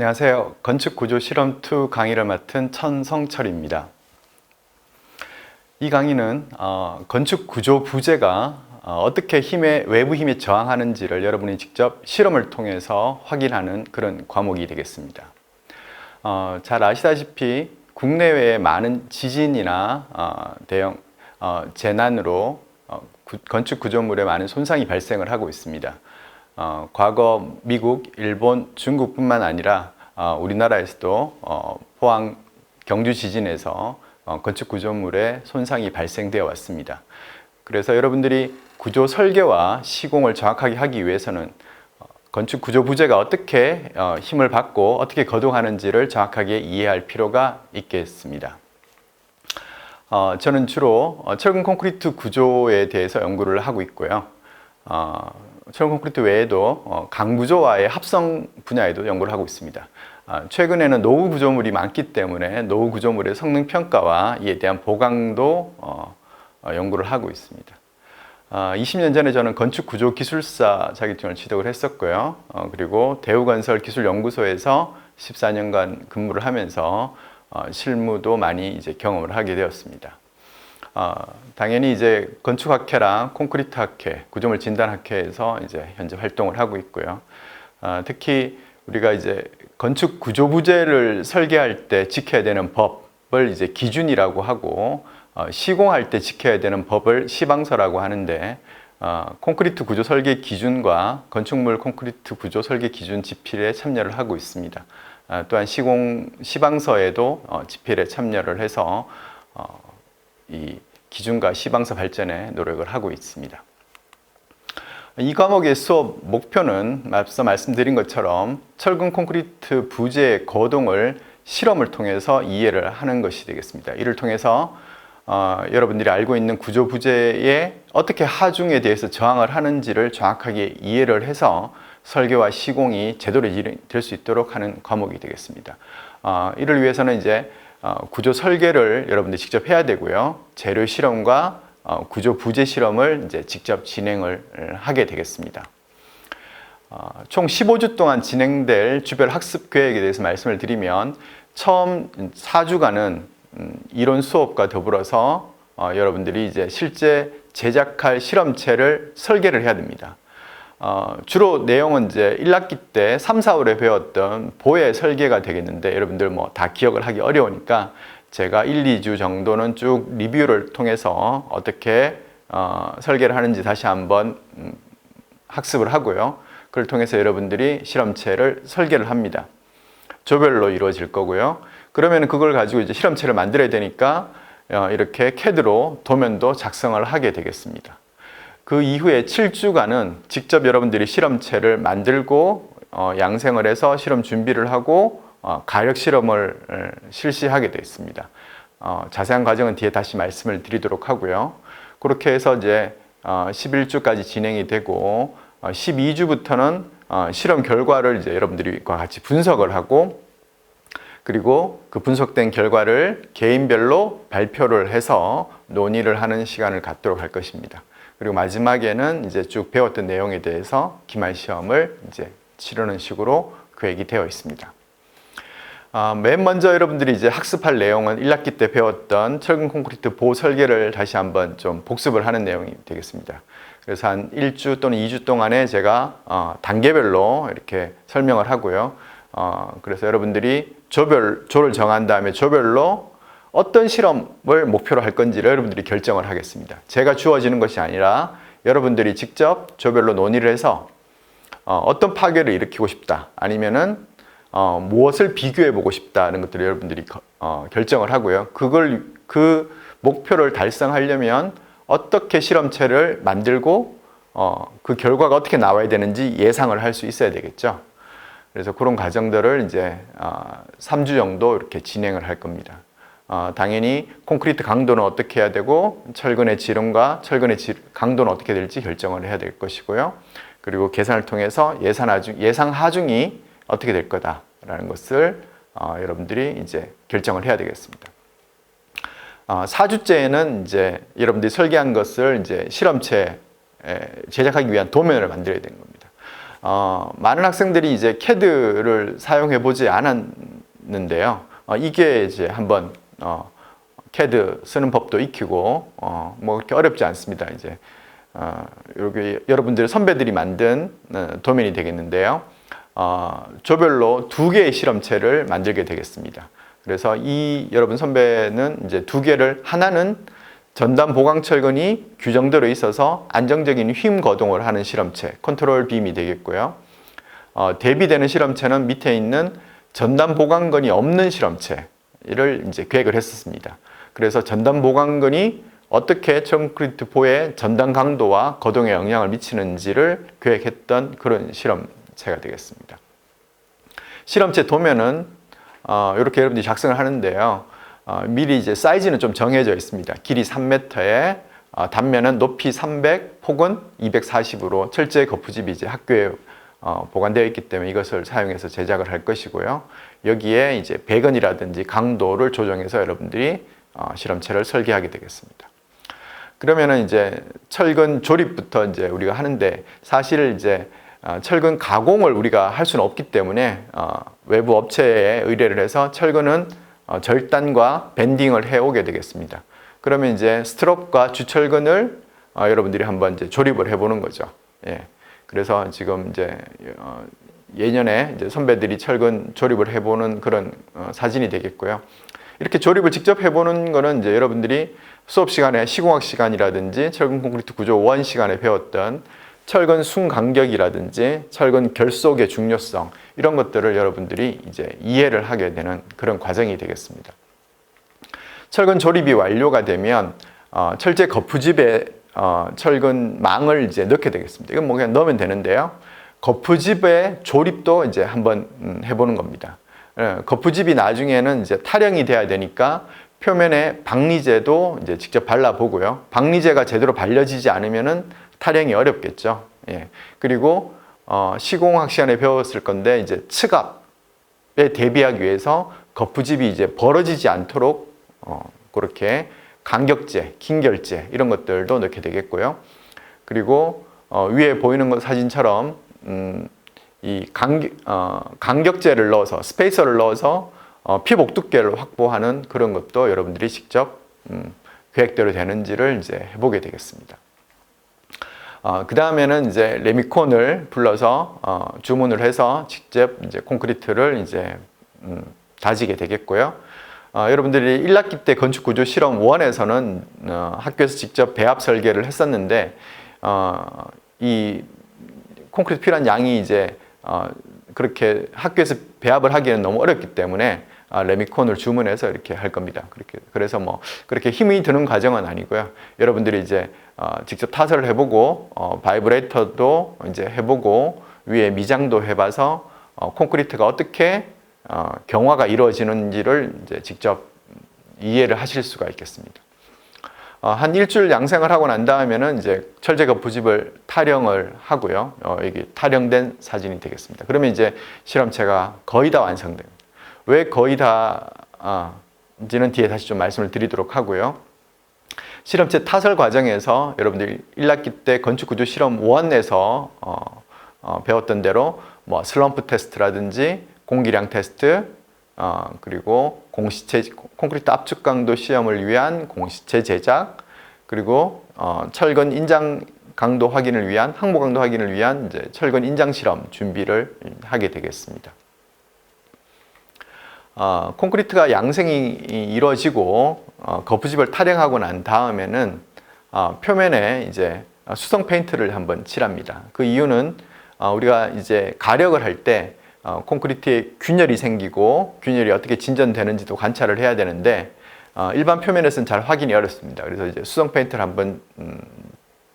안녕하세요. 건축구조 실험2 강의를 맡은 천성철입니다. 이 강의는 건축구조 부재가 어떻게 외부 힘에 저항하는지를 여러분이 직접 실험을 통해서 확인하는 그런 과목이 되겠습니다. 잘 아시다시피 국내외의 많은 지진이나 대형 재난으로 건축 구조물에 많은 손상이 발생을 하고 있습니다. 과거 미국, 일본, 중국뿐만 아니라 우리나라에서도 포항, 경주 지진에서 건축 구조물에 손상이 발생되어 왔습니다. 그래서 여러분들이 구조 설계와 시공을 정확하게 하기 위해서는 건축 구조 부재가 어떻게 힘을 받고 어떻게 거동하는지를 정확하게 이해할 필요가 있겠습니다. 저는 주로 철근 콘크리트 구조에 대해서 연구를 하고 있고요. 철근 콘크리트 외에도 강구조와의 합성 분야에도 연구를 하고 있습니다. 최근에는 노후 구조물이 많기 때문에 노후 구조물의 성능 평가와 이에 대한 보강도 연구를 하고 있습니다. 20년 전에 저는 건축 구조 기술사 자격증을 취득을 했었고요. 그리고 대우건설기술연구소에서 14년간 근무를 하면서 실무도 많이 이제 경험을 하게 되었습니다. 당연히 이제 건축학회랑 콘크리트학회, 구조물 진단학회에서 이제 현재 활동을 하고 있고요. 특히 우리가 이제 건축 구조 부재를 설계할 때 지켜야 되는 법을 이제 기준이라고 하고, 시공할 때 지켜야 되는 법을 시방서라고 하는데, 콘크리트 구조 설계 기준과 건축물 콘크리트 구조 설계 기준 집필에 참여를 하고 있습니다. 또한 시방서에도 집필에 참여를 해서 이 기준과 시방서 발전에 노력을 하고 있습니다. 이 과목의 수업 목표는 앞서 말씀드린 것처럼 철근 콘크리트 부재의 거동을 실험을 통해서 이해를 하는 것이 되겠습니다. 이를 통해서 여러분들이 알고 있는 구조 부재에 어떻게 하중에 대해서 저항을 하는지를 정확하게 이해를 해서 설계와 시공이 제대로 될 수 있도록 하는 과목이 되겠습니다. 이를 위해서는 이제 구조 설계를 여러분들이 직접 해야 되고요. 재료 실험과 구조 부재 실험을 이제 직접 진행을 하게 되겠습니다. 총 15주 동안 진행될 주별 학습 계획에 대해서 말씀을 드리면, 처음 4주간은 이론 수업과 더불어서 여러분들이 이제 실제 제작할 실험체를 설계를 해야 됩니다. 주로 내용은 이제 1학기 때 3, 4월에 배웠던 보의 설계가 되겠는데, 여러분들 뭐 다 기억을 하기 어려우니까 제가 1, 2주 정도는 쭉 리뷰를 통해서 어떻게 설계를 하는지 다시 한번 학습을 하고요. 그걸 통해서 여러분들이 실험체를 설계를 합니다. 조별로 이루어질 거고요. 그러면 그걸 가지고 이제 실험체를 만들어야 되니까 이렇게 CAD로 도면도 작성을 하게 되겠습니다. 그 이후에 7주간은 직접 여러분들이 실험체를 만들고 양생을 해서 실험 준비를 하고 가력 실험을 실시하게 되어 있습니다. 자세한 과정은 뒤에 다시 말씀을 드리도록 하고요. 그렇게 해서 이제 11주까지 진행이 되고, 12주부터는 실험 결과를 이제 여러분들과 같이 분석을 하고, 그리고 그 분석된 결과를 개인별로 발표를 해서 논의를 하는 시간을 갖도록 할 것입니다. 그리고 마지막에는 이제 쭉 배웠던 내용에 대해서 기말 시험을 이제 치르는 식으로 계획이 되어 있습니다. 맨 먼저 여러분들이 이제 학습할 내용은 1학기 때 배웠던 철근 콘크리트 보호 설계를 다시 한번 좀 복습을 하는 내용이 되겠습니다. 그래서 한 1주 또는 2주 동안에 제가 단계별로 이렇게 설명을 하고요. 그래서 여러분들이 조를 정한 다음에 조별로 어떤 실험을 목표로 할 건지를 여러분들이 결정을 하겠습니다. 제가 주어지는 것이 아니라 여러분들이 직접 조별로 논의를 해서 어떤 파괴를 일으키고 싶다, 아니면은 무엇을 비교해 보고 싶다는 것들을 여러분들이 결정을 하고요. 그 목표를 달성하려면 어떻게 실험체를 만들고 그 결과가 어떻게 나와야 되는지 예상을 할 수 있어야 되겠죠. 그래서 그런 과정들을 이제 3주 정도 이렇게 진행을 할 겁니다. 당연히 콘크리트 강도는 어떻게 해야 되고, 철근의 지름과 철근의 강도는 어떻게 될지 결정을 해야 될 것이고요. 그리고 계산을 통해서 예상 하중이 어떻게 될 거다라는 것을 여러분들이 이제 결정을 해야 되겠습니다. 4주째에는 이제 여러분들이 설계한 것을 이제 실험체 제작하기 위한 도면을 만들어야 되는 겁니다. 많은 학생들이 이제 CAD를 사용해 보지 않았는데요. 이게 이제 한번 CAD 쓰는 법도 익히고 뭐 그렇게 어렵지 않습니다. 이제 여기 여러분들 선배들이 만든 도면이 되겠는데요. 조별로 2개의 실험체를 만들게 되겠습니다. 그래서 여러분 선배는 이제 2개를, 하나는 전단 보강 철근이 규정대로 있어서 안정적인 휨 거동을 하는 실험체, 컨트롤 빔이 되겠고요. 대비되는 실험체는 밑에 있는 전단 보강건이 없는 실험체를 이제 계획을 했었습니다. 그래서 전단 보강건이 어떻게 콘크리트 포의 전단 강도와 거동에 영향을 미치는지를 계획했던 그런 실험체가 되겠습니다. 실험체 도면은 이렇게 여러분들이 작성을 하는데요. 미리 이제 사이즈는 좀 정해져 있습니다. 길이 3m에 단면은 높이 300, 폭은 240으로 철제 거푸집이 이제 학교에 보관되어 있기 때문에 이것을 사용해서 제작을 할 것이고요. 여기에 이제 배건이라든지 강도를 조정해서 여러분들이 실험체를 설계하게 되겠습니다. 그러면은 이제 철근 조립부터 이제 우리가 하는데, 사실 이제 철근 가공을 우리가 할 수는 없기 때문에 외부 업체에 의뢰를 해서 철근은 절단과 밴딩을 해오게 되겠습니다. 그러면 이제 스트롭과 주철근을 여러분들이 한번 이제 조립을 해보는 거죠. 예. 그래서 지금 이제 예년에 이제 선배들이 철근 조립을 해보는 그런 사진이 되겠고요. 이렇게 조립을 직접 해보는 거는 이제 여러분들이 수업 시간에 시공학 시간이라든지 철근 콘크리트 구조 1 시간에 배웠던 철근 순간격이라든지 철근 결속의 중요성, 이런 것들을 여러분들이 이제 이해를 하게 되는 그런 과정이 되겠습니다. 철근 조립이 완료가 되면 철제 거푸집에 철근망을 이제 넣게 되겠습니다. 이건 뭐 그냥 넣으면 되는데요. 거푸집의 조립도 이제 한번 해보는 겁니다. 거푸집이 나중에는 이제 탈형이 돼야 되니까 표면에 박리제도 이제 직접 발라보고요. 박리제가 제대로 발려지지 않으면은 탈형이 어렵겠죠. 예. 그리고 시공학 시간에 배웠을 건데, 이제 측압에 대비하기 위해서 거푸집이 이제 벌어지지 않도록 그렇게 간격제, 긴결제 이런 것들도 넣게 되겠고요. 그리고 위에 보이는 것 사진처럼 이 간격제를 넣어서, 스페이서를 넣어서 피복 두께를 확보하는 그런 것도 여러분들이 직접 계획대로 되는지를 이제 해보게 되겠습니다. 그 다음에는 이제 레미콘을 불러서 주문을 해서 직접 이제 콘크리트를 이제 다지게 되겠고요. 여러분들이 1학기 때 건축구조 실험 1에서는 학교에서 직접 배합 설계를 했었는데, 이 콘크리트 필요한 양이 이제 그렇게 학교에서 배합을 하기에는 너무 어렵기 때문에 레미콘을 주문해서 이렇게 할 겁니다. 그래서 뭐 그렇게 힘이 드는 과정은 아니고요. 여러분들이 이제 직접 타설을 해보고 바이브레이터도 이제 해보고 위에 미장도 해봐서 콘크리트가 어떻게 경화가 이루어지는지를 이제 직접 이해를 하실 수가 있겠습니다. 한 일주일 양생을 하고 난 다음에는 이제 철제 거푸집을 탈형을 하고요. 이게 탈형된 사진이 되겠습니다. 그러면 이제 실험체가 거의 다 완성됩니다. 왜 거의 다인지는 뒤에 다시 좀 말씀을 드리도록 하고요. 실험체 타설 과정에서 여러분들이 1학기 때 건축구조 실험 1에서 배웠던 대로 뭐 슬럼프 테스트라든지 공기량 테스트, 그리고 공시체, 콘크리트 압축 강도 시험을 위한 공시체 제작, 그리고 철근 인장 강도 확인을 위한, 항모 강도 확인을 위한 이제 철근 인장 실험 준비를 하게 되겠습니다. 콘크리트가 양생이 이루어지고 거푸집을 탈형하고 난 다음에는 표면에 이제 수성 페인트를 한번 칠합니다. 그 이유는 우리가 이제 가력을 할 때 콘크리트에 균열이 생기고 균열이 어떻게 진전되는지도 관찰을 해야 되는데 일반 표면에서는 잘 확인이 어렵습니다. 그래서 이제 수성 페인트를 한번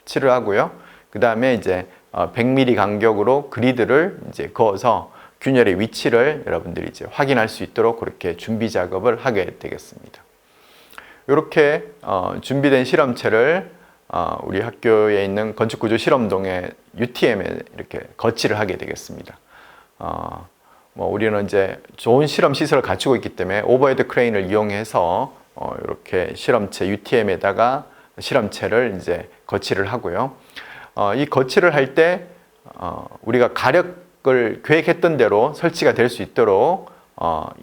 칠을 하고요. 그 다음에 이제 100mm 간격으로 그리드를 이제 그어서 균열의 위치를 여러분들이 이제 확인할 수 있도록 그렇게 준비 작업을 하게 되겠습니다. 이렇게 준비된 실험체를 우리 학교에 있는 건축구조 실험동의 UTM에 이렇게 거치를 하게 되겠습니다. 뭐 우리는 이제 좋은 실험 시설을 갖추고 있기 때문에 오버헤드 크레인을 이용해서 이렇게 실험체 UTM에다가 실험체를 이제 거치를 하고요. 이 거치를 할 때 우리가 가력을 계획했던 대로 설치가 될 수 있도록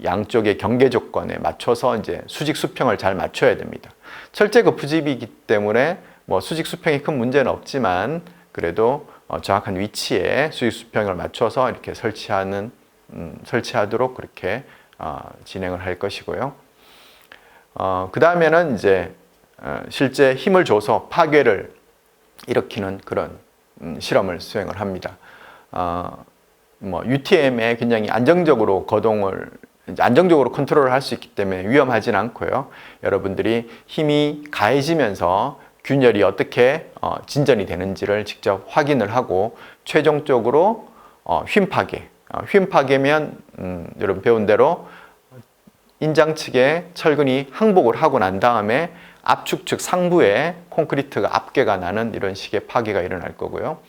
양쪽의 경계 조건에 맞춰서 이제 수직 수평을 잘 맞춰야 됩니다. 철제 거푸집이기 때문에 뭐 수직 수평이 큰 문제는 없지만 그래도 정확한 위치에 수직 수평을 맞춰서 이렇게 설치하도록 그렇게 진행을 할 것이고요. 그 다음에는 이제 실제 힘을 줘서 파괴를 일으키는 그런 실험을 수행을 합니다. 뭐 UTM에 굉장히 안정적으로 거동을 안정적으로 컨트롤을 할 수 있기 때문에 위험하진 않고요. 여러분들이 힘이 가해지면서 균열이 어떻게 진전이 되는지를 직접 확인을 하고 최종적으로 휨 파괴. 휨 파괴면 여러분 배운 대로 인장 측에 철근이 항복을 하고 난 다음에 압축 측 상부에 콘크리트가 압괴가 나는 이런 식의 파괴가 일어날 거고요.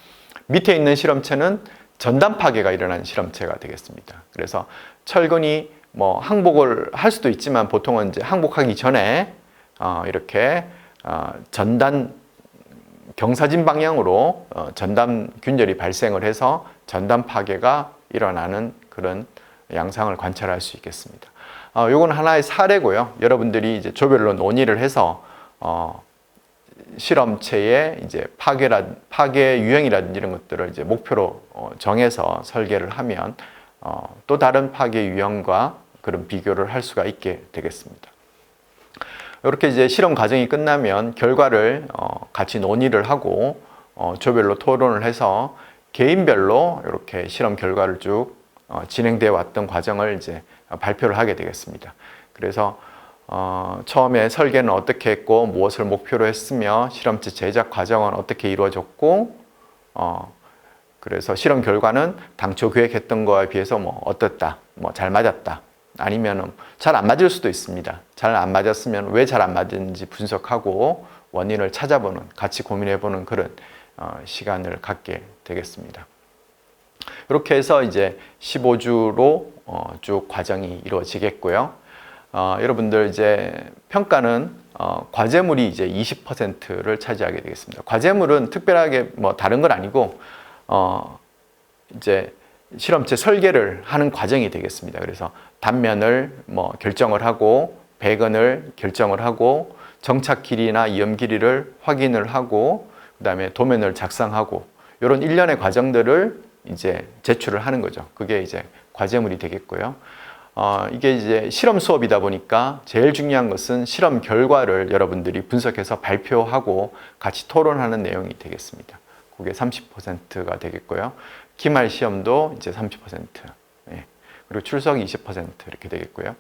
밑에 있는 실험체는 전단 파괴가 일어나는 실험체가 되겠습니다. 그래서 철근이 뭐 항복을 할 수도 있지만 보통은 이제 항복하기 전에 이렇게 전단 경사진 방향으로 전단 균열이 발생을 해서 전단 파괴가 일어나는 그런 양상을 관찰할 수 있겠습니다. 요건 하나의 사례고요. 여러분들이 이제 조별로 논의를 해서 실험체의 이제 파괴 유형이라든지 이런 것들을 이제 목표로 정해서 설계를 하면 또 다른 파괴 유형과 그런 비교를 할 수가 있게 되겠습니다. 이렇게 이제 실험 과정이 끝나면 결과를 같이 논의를 하고 조별로 토론을 해서 개인별로 이렇게 실험 결과를 쭉 진행되어 왔던 과정을 이제 발표를 하게 되겠습니다. 그래서 처음에 설계는 어떻게 했고 무엇을 목표로 했으며 실험체 제작 과정은 어떻게 이루어졌고 그래서 실험 결과는 당초 계획했던 거에 비해서 뭐 어떻다, 뭐 잘 맞았다, 아니면 잘 안 맞을 수도 있습니다. 잘 안 맞았으면 왜 잘 안 맞는지 분석하고 원인을 찾아보는, 같이 고민해보는 그런 시간을 갖게 되겠습니다. 이렇게 해서 이제 15주로 쭉 과정이 이루어지겠고요. 여러분들 이제 평가는 과제물이 이제 20%를 차지하게 되겠습니다. 과제물은 특별하게 뭐 다른 건 아니고 이제 실험체 설계를 하는 과정이 되겠습니다. 그래서 단면을 뭐 결정을 하고 배건을 결정을 하고 정착 길이나 이염 길이를 확인을 하고 그다음에 도면을 작성하고 이런 일련의 과정들을 이제 제출을 하는 거죠. 그게 이제 과제물이 되겠고요. 이게 이제 실험 수업이다 보니까 제일 중요한 것은 실험 결과를 여러분들이 분석해서 발표하고 같이 토론하는 내용이 되겠습니다. 그게 30%가 되겠고요. 기말 시험도 이제 30%, 예. 그리고 출석 20% 이렇게 되겠고요.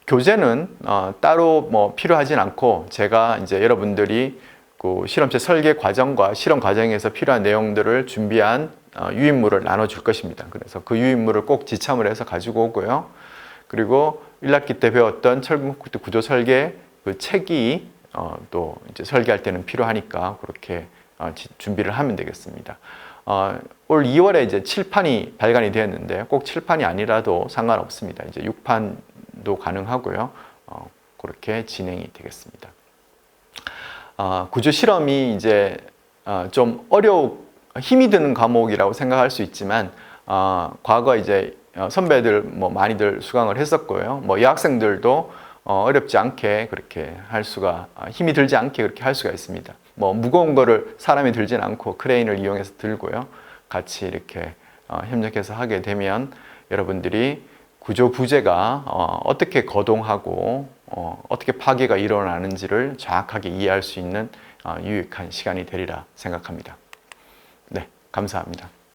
교재는 따로 뭐 필요하진 않고 제가 이제 여러분들이 그 실험체 설계 과정과 실험 과정에서 필요한 내용들을 준비한 유인물을 나눠줄 것입니다. 그래서 그 유인물을 꼭 지참을 해서 가지고 오고요. 그리고 1학기 때 배웠던 철근 콘크리트 구조 설계 그 책이 또 이제 설계할 때는 필요하니까 그렇게 준비를 하면 되겠습니다. 올 2월에 이제 칠판이 발간이 되었는데 꼭 칠판이 아니라도 상관없습니다. 이제 6판도 가능하고요. 그렇게 진행이 되겠습니다. 구조 실험이 이제 좀 힘이 드는 과목이라고 생각할 수 있지만 과거 이제 선배들 뭐 많이들 수강을 했었고요. 뭐 여학생들도 어렵지 않게 그렇게 할 수가 힘이 들지 않게 그렇게 할 수가 있습니다. 뭐 무거운 거를 사람이 들진 않고 크레인을 이용해서 들고요. 같이 이렇게 협력해서 하게 되면 여러분들이 구조 부재가 어떻게 거동하고 어떻게 파괴가 일어나는지를 정확하게 이해할 수 있는 유익한 시간이 되리라 생각합니다. 네, 감사합니다.